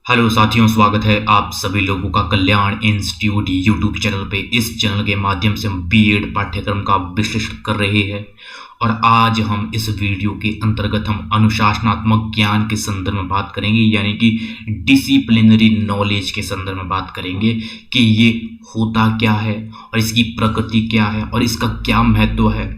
Hello साथियों, स्वागत है आप सभी लोगों का कल्याण इंस्टीट्यूट यूट्यूब चैनल पे। इस चैनल के माध्यम से हम बीएड पाठ्यक्रम का विश्लेषण कर रहे हैं और आज हम इस वीडियो के अंतर्गत हम अनुशासनात्मक ज्ञान के संदर्भ में बात करेंगे, यानी कि डिसिप्लिनरी नॉलेज के संदर्भ में बात करेंगे कि ये होता क्या है और इसकी प्रकृति क्या है और इसका क्या महत्व है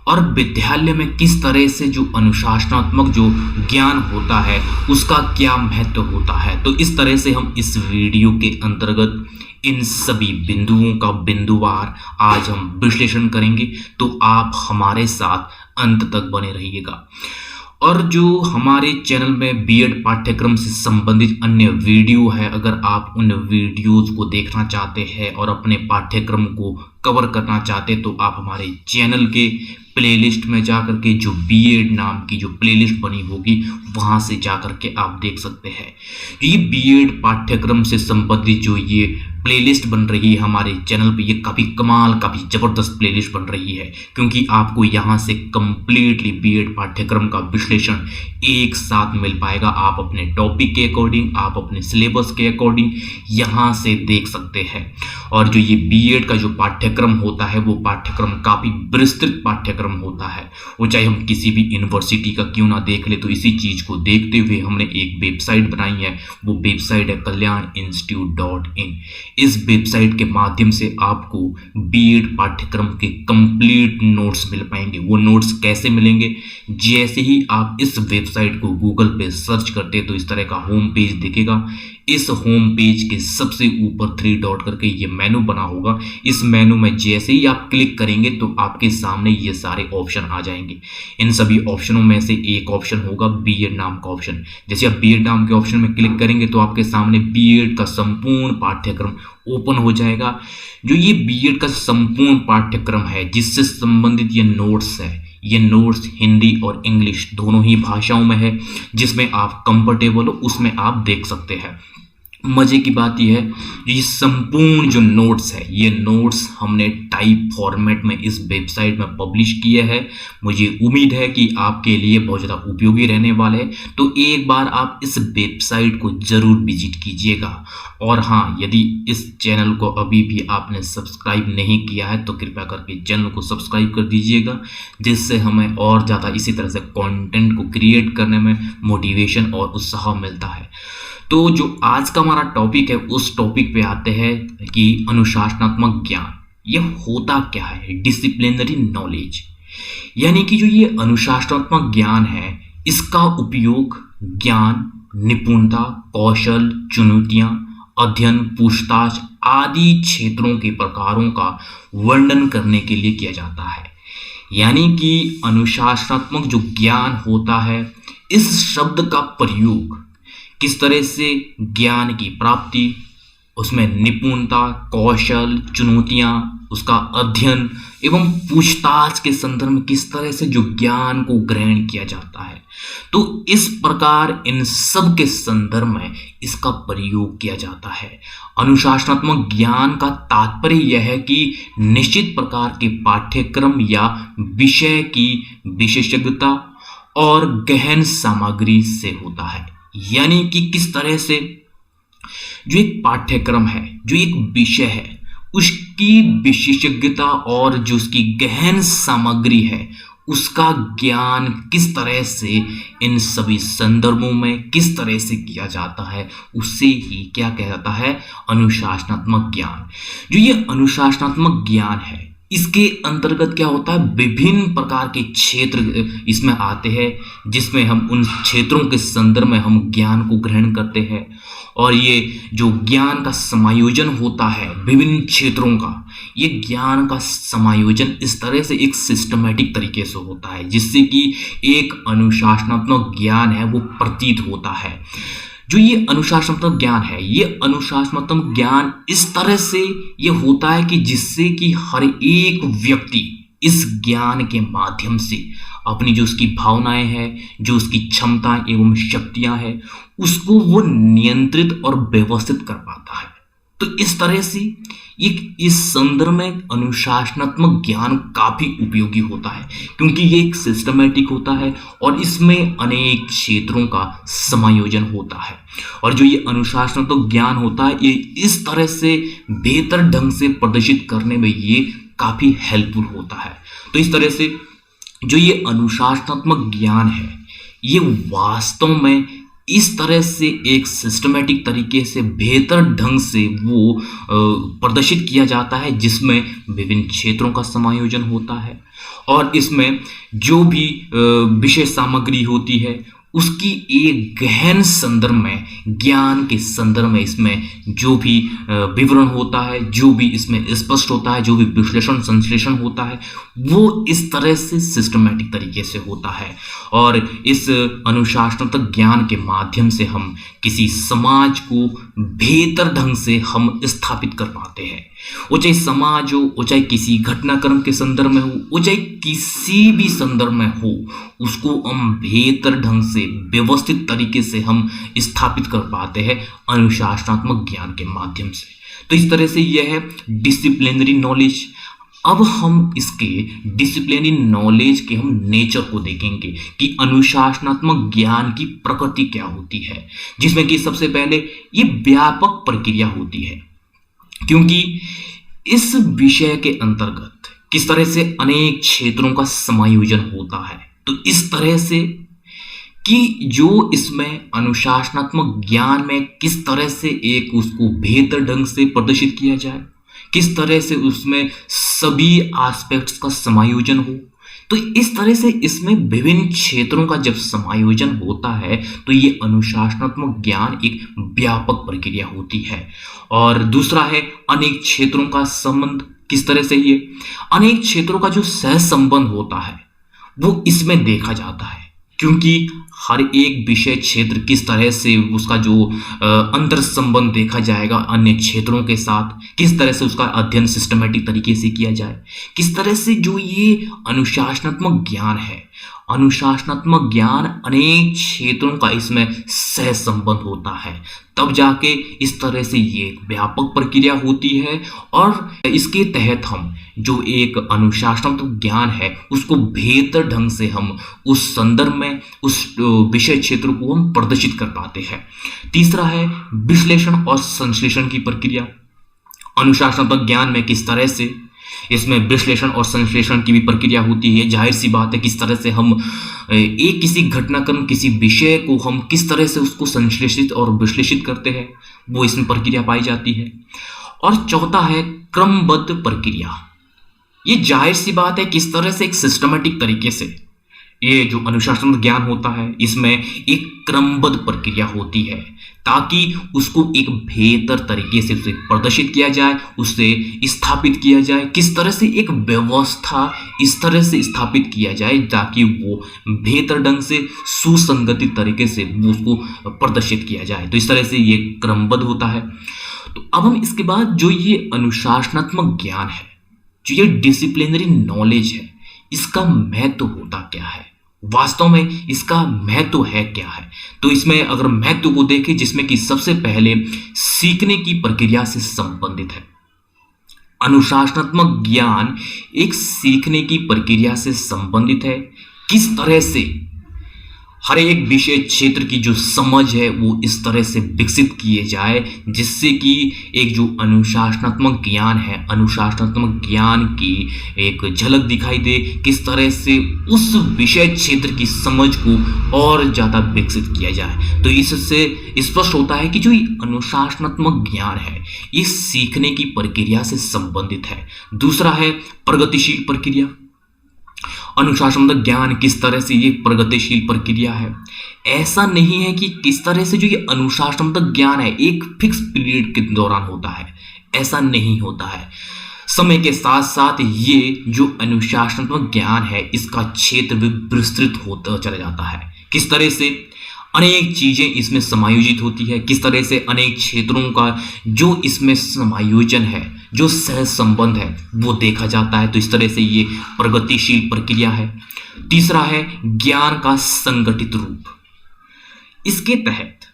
और विद्यालय में किस तरह से जो अनुशासनात्मक जो ज्ञान होता है उसका क्या महत्व होता है। तो इस तरह से हम इस वीडियो के अंतर्गत इन सभी बिंदुओं का बिंदुवार आज हम विश्लेषण करेंगे, तो आप हमारे साथ अंत तक बने रहिएगा। और जो हमारे चैनल में बीएड पाठ्यक्रम से संबंधित अन्य वीडियो है, अगर आप उन वीडियोज को देखना चाहते हैं और अपने पाठ्यक्रम को कवर करना चाहते हैं तो आप हमारे चैनल के प्लेलिस्ट में जाकर के जो बीएड नाम की जो प्लेलिस्ट बनी होगी वहां से जाकर के आप देख सकते हैं। ये बीएड पाठ्यक्रम से संबंधित जो ये प्लेलिस्ट बन रही है हमारे चैनल पे, ये काफ़ी कमाल काफ़ी ज़बरदस्त प्लेलिस्ट बन रही है, क्योंकि आपको यहाँ से कंप्लीटली बीएड पाठ्यक्रम का विश्लेषण एक साथ मिल पाएगा। आप अपने टॉपिक के अकॉर्डिंग, आप अपने सिलेबस के अकॉर्डिंग यहाँ से देख सकते हैं। और जो ये बीएड का जो पाठ्यक्रम होता है वो पाठ्यक्रम काफ़ी विस्तृत पाठ्यक्रम होता है, वो चाहे हम किसी भी यूनिवर्सिटी का क्यों ना देख ले। तो इसी चीज़ को देखते हुए हमने एक वेबसाइट बनाई है, वो वेबसाइट है kalyaninstitute.in। इस वेबसाइट के माध्यम से आपको बीएड पाठ्यक्रम के कंप्लीट नोट्स मिल पाएंगे। वो नोट्स कैसे मिलेंगे? जैसे ही आप इस वेबसाइट को गूगल पे सर्च करते तो इस तरह का होम पेज दिखेगा। इस होम पेज के सबसे ऊपर 3 डॉट करके ये मेनू बना होगा। इस मेनू में जैसे ही आप क्लिक करेंगे तो आपके सामने ये सारे ऑप्शन आ जाएंगे। इन सभी ऑप्शनों में से एक ऑप्शन होगा बीएड नाम का ऑप्शन। जैसे आप बीएड नाम के ऑप्शन में क्लिक करेंगे तो आपके सामने बीएड का संपूर्ण पाठ्यक्रम ओपन हो जाएगा। जो ये बीएड का संपूर्ण पाठ्यक्रम है जिससे संबंधित ये नोट्स है, ये नोट्स हिंदी और इंग्लिश दोनों ही भाषाओं में है, जिसमें आप कंफर्टेबल हो उसमें आप देख सकते हैं। मजे की बात यह है, ये संपूर्ण जो नोट्स है ये नोट्स हमने टाइप फॉर्मेट में इस वेबसाइट में पब्लिश किए हैं। मुझे उम्मीद है कि आपके लिए बहुत ज़्यादा उपयोगी रहने वाले हैं, तो एक बार आप इस वेबसाइट को ज़रूर विजिट कीजिएगा। और हाँ, यदि इस चैनल को अभी भी आपने सब्सक्राइब नहीं किया है तो कृपया करके चैनल को सब्सक्राइब कर दीजिएगा, जिससे हमें और ज़्यादा इसी तरह से कंटेंट को क्रिएट करने में मोटिवेशन और उत्साह मिलता है। तो जो आज का हमारा टॉपिक है उस टॉपिक पे आते हैं कि अनुशासनात्मक ज्ञान ये होता क्या है। डिसिप्लिनरी नॉलेज, यानी कि जो ये अनुशासनात्मक ज्ञान है इसका उपयोग ज्ञान, निपुणता, कौशल, चुनौतियां, अध्ययन, पूछताछ आदि क्षेत्रों के प्रकारों का वर्णन करने के लिए किया जाता है। यानी कि अनुशासनात्मक जो ज्ञान होता है, इस शब्द का प्रयोग किस तरह से ज्ञान की प्राप्ति, उसमें निपुणता, कौशल, चुनौतियां, उसका अध्ययन एवं पूछताछ के संदर्भ में किस तरह से जो ज्ञान को ग्रहण किया जाता है, तो इस प्रकार इन सब के संदर्भ में इसका प्रयोग किया जाता है। अनुशासनात्मक ज्ञान का तात्पर्य यह है कि निश्चित प्रकार के पाठ्यक्रम या विषय की विशेषज्ञता और गहन सामग्री से होता है। यानी कि किस तरह से जो एक पाठ्यक्रम है, जो एक विषय है, उसकी विशेषज्ञता और जो उसकी गहन सामग्री है उसका ज्ञान किस तरह से इन सभी संदर्भों में किस तरह से किया जाता है, उससे ही क्या कहा जाता है, अनुशासनात्मक ज्ञान। जो ये अनुशासनात्मक ज्ञान है इसके अंतर्गत क्या होता है, विभिन्न प्रकार के क्षेत्र इसमें आते हैं, जिसमें हम उन क्षेत्रों के संदर्भ में हम ज्ञान को ग्रहण करते हैं। और ये जो ज्ञान का समायोजन होता है विभिन्न क्षेत्रों का, ये ज्ञान का समायोजन इस तरह से एक सिस्टमैटिक तरीके से होता है जिससे कि एक अनुशासनात्मक ज्ञान है वो प्रतीत होता है। जो ये अनुशासनात्मक ज्ञान है, ये अनुशासनात्मक ज्ञान इस तरह से ये होता है कि जिससे कि हर एक व्यक्ति इस ज्ञान के माध्यम से अपनी जो उसकी भावनाएं हैं, जो उसकी क्षमताएं एवं शक्तियां हैं, उसको वो नियंत्रित और व्यवस्थित कर पाता है। तो इस तरह से इस संदर्भ में अनुशासनात्मक ज्ञान काफी उपयोगी होता है, क्योंकि ये एक सिस्टमेटिक होता है और इसमें अनेक क्षेत्रों का समायोजन होता है। और जो ये अनुशासनात्मक ज्ञान होता है, ये इस तरह से बेहतर ढंग से प्रदर्शित करने में ये काफी हेल्पफुल होता है। तो इस तरह से जो ये अनुशासनात्मक ज्ञान है, ये वास्तव में इस तरह से एक सिस्टमेटिक तरीके से बेहतर ढंग से वो प्रदर्शित किया जाता है, जिसमें विभिन्न क्षेत्रों का समायोजन होता है और इसमें जो भी विषय सामग्री होती है उसकी एक गहन संदर्भ में, ज्ञान के संदर्भ में इसमें जो भी विवरण होता है, जो भी इसमें स्पष्ट होता है, जो भी विश्लेषण संश्लेषण होता है, वो इस तरह से सिस्टमैटिक तरीके से होता है। और इस अनुशासनात्मक ज्ञान के माध्यम से हम किसी समाज को बेहतर ढंग से हम स्थापित कर पाते हैं। वो चाहे समाज हो, वो चाहे किसी घटनाक्रम के संदर्भ में हो, वो चाहे किसी भी संदर्भ में हो, उसको हम बेहतर ढंग से व्यवस्थित तरीके से हम स्थापित कर पाते हैं अनुशासनात्मक ज्ञान के माध्यम से। तो इस तरह से यह है डिसिप्लिनरी नॉलेज। अब हम इसके डिसिप्लिनरी नॉलेज के हम नेचर को देखेंगे कि अनुशासनात्मक ज्ञान की प्रकृति क्या होती है, जिसमें कि सबसे पहले ये व्यापक प्रक्रिया होती है, क्योंकि इस विषय के अंतर्गत किस तरह से अनेक क्षेत्रों का समायोजन होता है। तो इस तरह से कि जो इसमें अनुशासनात्मक ज्ञान में किस तरह से एक उसको बेहतर ढंग से प्रदर्शित किया जाए, किस तरह से उसमें सभी एस्पेक्ट्स का समायोजन हो। तो इस तरह से इसमें विभिन्न क्षेत्रों का जब समायोजन होता है तो ये अनुशासनात्मक ज्ञान एक व्यापक प्रक्रिया होती है। और दूसरा है अनेक क्षेत्रों का संबंध। किस तरह से ये अनेक क्षेत्रों का जो सहसंबंध होता है वो इसमें देखा जाता है, क्योंकि हर एक विषय क्षेत्र किस तरह से उसका जो अंतर संबंध देखा जाएगा अन्य क्षेत्रों के साथ, किस तरह से उसका अध्ययन सिस्टमेटिक तरीके से किया जाए, किस तरह से जो ये अनुशासनात्मक ज्ञान है, अनुशासनात्मक ज्ञान अनेक क्षेत्रों का इसमें सह संबंध होता है, तब जाके इस तरह से ये एक व्यापक प्रक्रिया होती है। और इसके तहत हम जो एक अनुशासनात्मक ज्ञान है उसको बेहतर ढंग से हम उस संदर्भ में उस विषय क्षेत्र को हम प्रदर्शित कर पाते हैं। तीसरा है विश्लेषण और संश्लेषण की प्रक्रिया। अनुशासनात्मक ज्ञान में किस तरह से इसमें विश्लेषण और संश्लेषण की भी प्रक्रिया होती है। जाहिर सी बात है किस तरह से हम एक किसी घटनाक्रम, किसी विषय को हम किस तरह से उसको संश्लेषित और विश्लेषित करते हैं, वो इसमें प्रक्रिया पाई जाती है। और चौथा है क्रमबद्ध प्रक्रिया। ये जाहिर सी बात है किस तरह से एक सिस्टमेटिक तरीके से ये जो अनुशासन ज्ञान होता है इसमें एक क्रमबद्ध प्रक्रिया होती है, ताकि उसको एक बेहतर तरीके से उसे प्रदर्शित किया जाए, उससे स्थापित किया जाए। किस तरह से एक व्यवस्था इस तरह से स्थापित किया जाए ताकि वो बेहतर ढंग से सुसंगठित तरीके से वो उसको प्रदर्शित किया जाए। तो इस तरह से ये क्रमबद्ध होता है। तो अब हम इसके बाद जो ये अनुशासनात्मक ज्ञान है, जो ये डिसिप्लिनरी नॉलेज है, इसका महत्व होता क्या है, वास्तव में इसका महत्व है क्या है। तो इसमें अगर महत्व को देखें, जिसमें कि सबसे पहले सीखने की प्रक्रिया से संबंधित है। अनुशासनात्मक ज्ञान एक सीखने की प्रक्रिया से संबंधित है। किस तरह से हर एक विषय क्षेत्र की जो समझ है वो इस तरह से विकसित किए जाए, जिससे कि एक जो अनुशासनात्मक ज्ञान है, अनुशासनात्मक ज्ञान की एक झलक दिखाई दे, किस तरह से उस विषय क्षेत्र की समझ को और ज़्यादा विकसित किया जाए। तो इससे स्पष्ट होता है कि जो अनुशासनात्मक ज्ञान है ये सीखने की प्रक्रिया से संबंधित है। दूसरा है प्रगतिशील प्रक्रिया। अनुशासनात्मक ज्ञान किस तरह से ये प्रगतिशील प्रक्रिया है। ऐसा नहीं है कि किस तरह से जो ये अनुशासनात्मक ज्ञान है एक फिक्स पीरियड के दौरान होता है, ऐसा नहीं होता है। समय के साथ साथ ये जो अनुशासनात्मक ज्ञान है इसका क्षेत्र भी विस्तृत होता चला जाता है। किस तरह से अनेक चीजें इसमें समायोजित होती है, किस तरह से अनेक क्षेत्रों का जो इसमें समायोजन है, जो सह संबंध है वो देखा जाता है। तो इस तरह से ये प्रगतिशील प्रक्रिया है। तीसरा है ज्ञान का संगठित रूप। इसके तहत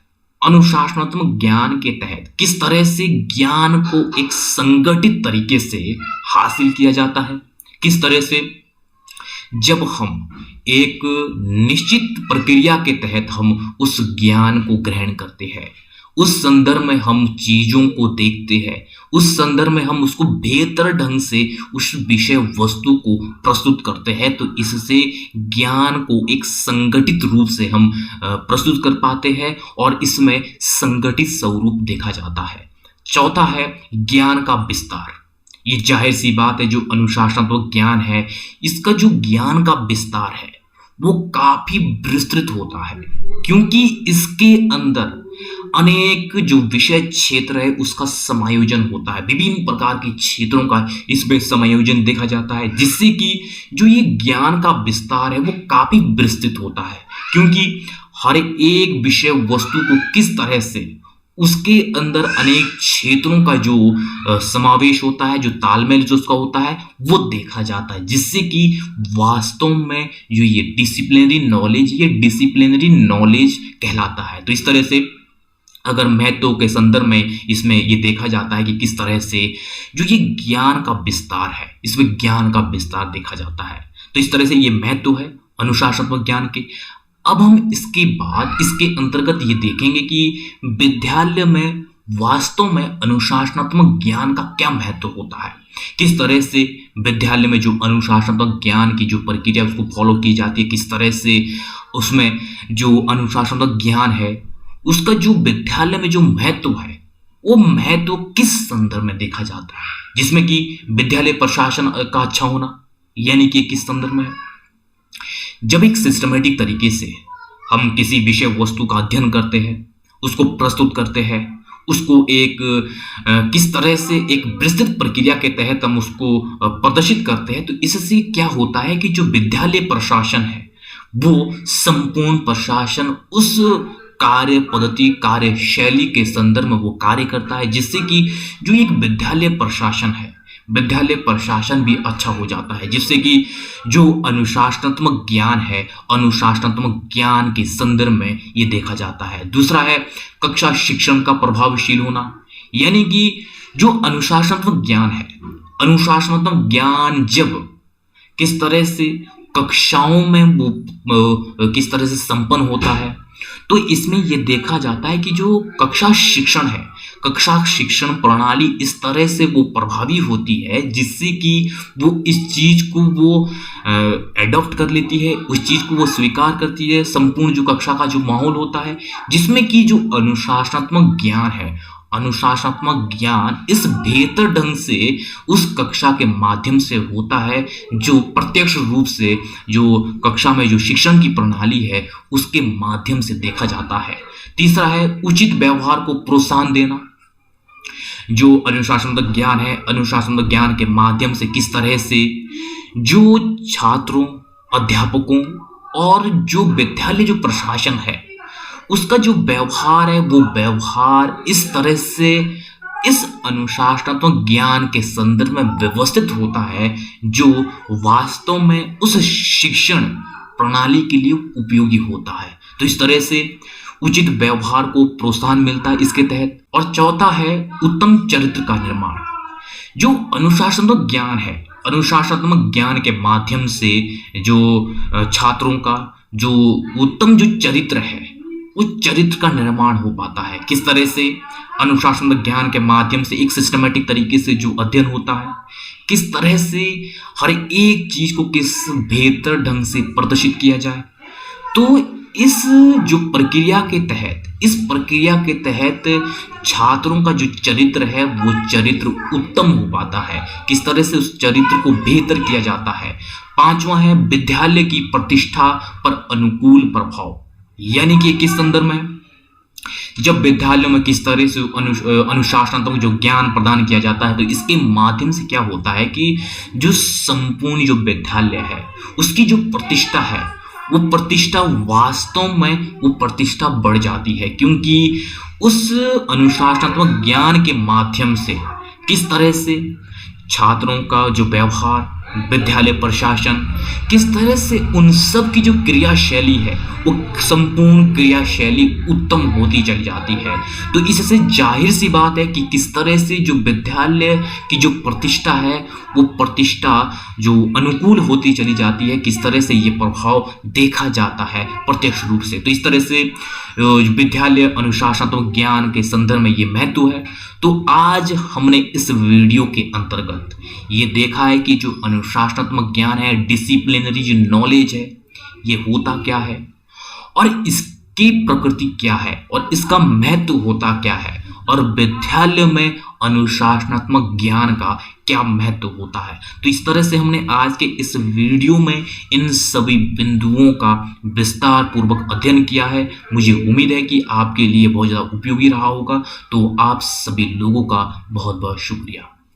अनुशासनात्मक ज्ञान के तहत किस तरह से ज्ञान को एक संगठित तरीके से हासिल किया जाता है, किस तरह से जब हम एक निश्चित प्रक्रिया के तहत हम उस ज्ञान को ग्रहण करते हैं, उस संदर्भ में हम चीजों को देखते हैं, उस संदर्भ में हम उसको बेहतर ढंग से उस विषय वस्तु को प्रस्तुत करते हैं, तो इससे ज्ञान को एक संगठित रूप से हम प्रस्तुत कर पाते हैं और इसमें संगठित स्वरूप देखा जाता है। चौथा है ज्ञान का विस्तार। ये जाहिर सी बात है, जो अनुशासनात्मक ज्ञान है, इसका जो ज्ञान का विस्तार है वो काफी विस्तृत होता है, क्योंकि इसके अंदर अनेक जो विषय क्षेत्र है उसका समायोजन होता है, विभिन्न प्रकार के क्षेत्रों का इसमें समायोजन देखा जाता है, जिससे कि जो ये ज्ञान का विस्तार है वो काफी विस्तृत होता है, क्योंकि हर एक विषय वस्तु को किस तरह से उसके अंदर अनेक क्षेत्रों का जो समावेश होता है, जो तालमेल जो उसका होता है वो देखा जाता है, जिससे कि वास्तव में जो ये डिसिप्लिनरी नॉलेज कहलाता है। तो इस तरह से अगर महत्व के संदर्भ में इसमें ये देखा जाता है कि किस तरह से जो ये ज्ञान का विस्तार है, इसमें ज्ञान का विस्तार देखा जाता है। तो इस तरह से ये महत्व है अनुशासनात्मक ज्ञान के। अब हम इसके बाद इसके अंतर्गत ये देखेंगे कि विद्यालय में वास्तव में अनुशासनात्मक ज्ञान का क्या महत्व होता है, किस तरह से विद्यालय में जो अनुशासनात्मक ज्ञान की जो प्रक्रिया उसको फॉलो की जाती है, किस तरह से उसमें जो अनुशासनात्मक ज्ञान है उसका जो विद्यालय में जो महत्व है वो महत्व किस संदर्भ में देखा जाता है, जिसमें कि विद्यालय प्रशासन का अच्छा होना, यानी कि किस संदर्भ में है। जब एक सिस्टमेटिक तरीके से हम किसी विषय वस्तु का अध्ययन करते हैं, उसको प्रस्तुत करते हैं, उसको एक किस तरह से एक विस्तृत प्रक्रिया के तहत हम उसको प्रदर्शित करते हैं, तो इससे क्या होता है कि जो विद्यालय प्रशासन है वो संपूर्ण प्रशासन उस कार्य पद्धति कार्य शैली के संदर्भ में वो कार्य करता है, जिससे कि जो एक विद्यालय प्रशासन है, विद्यालय प्रशासन भी अच्छा हो जाता है, जिससे कि जो अनुशासनात्मक ज्ञान है, अनुशासनात्मक ज्ञान के संदर्भ में ये देखा जाता है। दूसरा है कक्षा शिक्षण का प्रभावशील होना, यानी कि जो अनुशासनात्मक ज्ञान है, अनुशासनात्मक ज्ञान जब किस तरह से कक्षाओं में वो किस तरह से संपन्न होता है, तो इसमें यह देखा जाता है कि जो कक्षा शिक्षण है, कक्षा शिक्षण प्रणाली इस तरह से वो प्रभावी होती है जिससे कि वो इस चीज को वो एडॉप्ट कर लेती है, उस चीज को वो स्वीकार करती है। संपूर्ण जो कक्षा का जो माहौल होता है जिसमें कि जो अनुशासनात्मक ज्ञान है, अनुशासनात्मक ज्ञान इस बेहतर ढंग से उस कक्षा के माध्यम से होता है, जो प्रत्यक्ष रूप से जो कक्षा में जो शिक्षण की प्रणाली है उसके माध्यम से देखा जाता है। तीसरा है उचित व्यवहार को प्रोत्साहन देना। जो अनुशासनात्मक ज्ञान है, अनुशासनात्मक ज्ञान के माध्यम से किस तरह से जो छात्रों, अध्यापकों और जो विद्यालय जो प्रशासन है उसका जो व्यवहार है वो व्यवहार इस तरह से इस अनुशासनात्मक ज्ञान के संदर्भ में व्यवस्थित होता है जो वास्तव में उस शिक्षण प्रणाली के लिए उपयोगी होता है। तो इस तरह से उचित व्यवहार को प्रोत्साहन मिलता है इसके तहत। और चौथा है उत्तम चरित्र का निर्माण। जो अनुशासनात्मक ज्ञान है, अनुशासनात्मक ज्ञान के माध्यम से जो छात्रों का जो उत्तम जो चरित्र है उस चरित्र का निर्माण हो पाता है। किस तरह से अनुशासनात्मक ज्ञान के माध्यम से एक सिस्टमेटिक तरीके से जो अध्ययन होता है, किस तरह से हर एक चीज को किस बेहतर ढंग से प्रदर्शित किया जाए। तो इस जो प्रक्रिया के तहत, इस प्रक्रिया के तहत छात्रों का जो चरित्र है वो चरित्र उत्तम हो पाता है, किस तरह से उस चरित्र को बेहतर किया जाता है। पांचवा है विद्यालय की प्रतिष्ठा पर अनुकूल प्रभाव, यानी कि किस संदर्भ में जब विद्यालयों में किस तरह से अनुशासनात्मक जो ज्ञान प्रदान किया जाता है, तो इसके माध्यम से क्या होता है कि जो संपूर्ण जो विद्यालय है उसकी जो प्रतिष्ठा है वो प्रतिष्ठा वास्तव में वो प्रतिष्ठा बढ़ जाती है, क्योंकि उस अनुशासनात्मक ज्ञान के माध्यम से किस तरह से छात्रों का जो व्यवहार विद्यालय प्रशासन किस तरह से उन सब की जो क्रियाशैली है वो संपूर्ण क्रियाशैली उत्तम होती चली जाती है। तो इससे जाहिर सी बात है कि किस तरह से जो विद्यालय की जो प्रतिष्ठा है वो प्रतिष्ठा जो अनुकूल होती चली जाती है, किस तरह से ये प्रभाव देखा जाता है प्रत्यक्ष रूप से। तो इस तरह से विद्यालय अनुशासनात्मक ज्ञान के संदर्भ में ये महत्व है। तो आज हमने इस वीडियो के अंतर्गत ये देखा है कि जो अनुशासनात्मक ज्ञान है, डिसिप्लिनरी जो नॉलेज है, ये होता क्या है और इसकी प्रकृति क्या है और इसका महत्व होता क्या है और विद्यालय में अनुशासनात्मक ज्ञान का क्या महत्व होता है। तो इस तरह से हमने आज के इस वीडियो में इन सभी बिंदुओं का विस्तार पूर्वक अध्ययन किया है। मुझे उम्मीद है कि आपके लिए बहुत ज़्यादा उपयोगी रहा होगा। तो आप सभी लोगों का बहुत बहुत शुक्रिया।